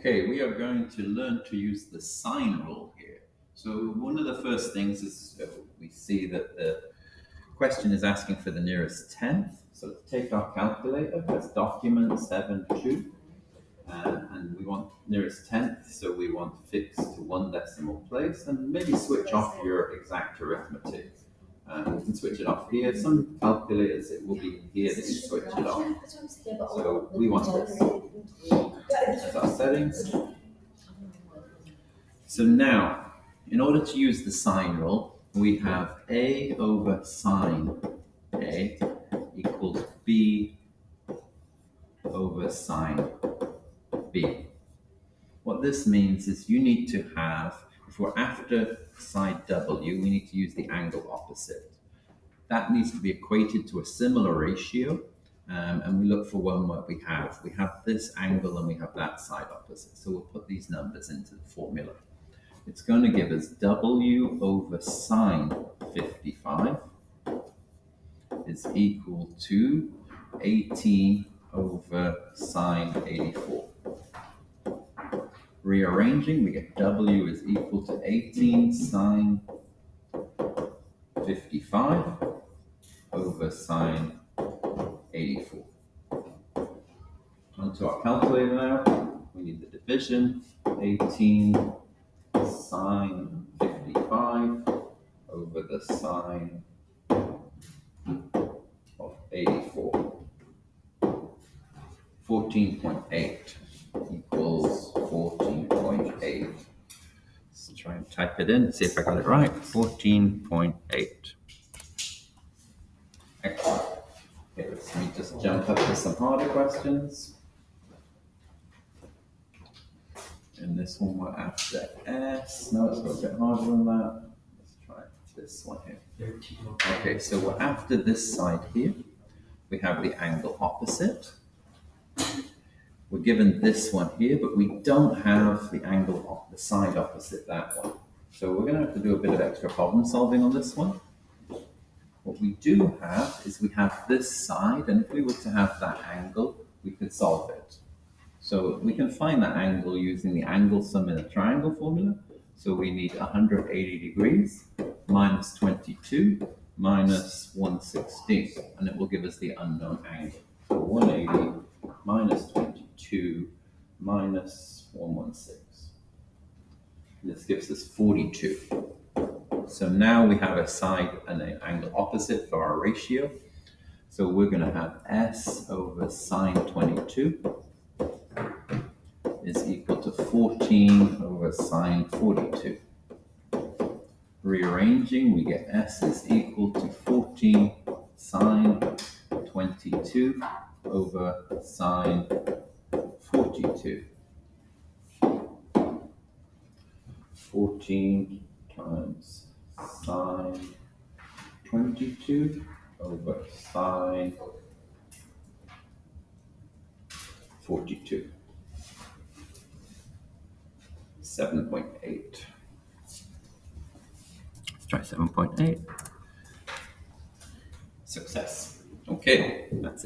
Okay, we are going to learn to use the sine rule here. So one of the first things is we see that the question is asking for the nearest tenth. So let's take our calculator. That's document 7.2. And we want nearest tenth, so we want fixed to one decimal place, and maybe switch off your exact arithmetic. We can switch it off here. Some calculators, it will be here that you switch it off. So we want this as our settings. So now, in order to use the sine rule, we have A over sine A equals B over sine B. What this means is you need to have, if we're after side W, we need to use the angle opposite. That needs to be equated to a similar ratio, and we look for one where we have this angle and we have that side opposite. So we'll put these numbers into the formula. It's going to give us W over sine 55 is equal to 18 over sine 84. Rearranging, we get W is equal to 18 sine 55 over sine 84. Onto our calculator now. We need the division. 18 sine 55 over the sine of 84. 14.8 equals 14.8. Let's try and type it in, see if I got it right. 14.8. Excellent. Okay, let me just jump up to some harder questions. And this one we're after S. No, it's got a bit harder than that. Let's try this one here. Okay, so we're after this side here. We have the angle opposite. We're given this one here, but we don't have the angle, the side opposite that one. So we're going to have to do a bit of extra problem solving on this one. What we do have is we have this side, and if we were to have that angle, we could solve it. So we can find that angle using the angle sum in a triangle formula. So we need 180 degrees minus 22 minus 116, and it will give us the unknown angle. So 180 minus 22 minus 116. This gives us 42. So now we have a side and an angle opposite for our ratio. So we're going to have S over sine 22 is equal to 14 over sine 42. Rearranging, we get S is equal to 14 sine 22 over sine 42. 14 times sine 22 over sine 42. 7.8. Let's try 7.8. Success. Okay, that's it.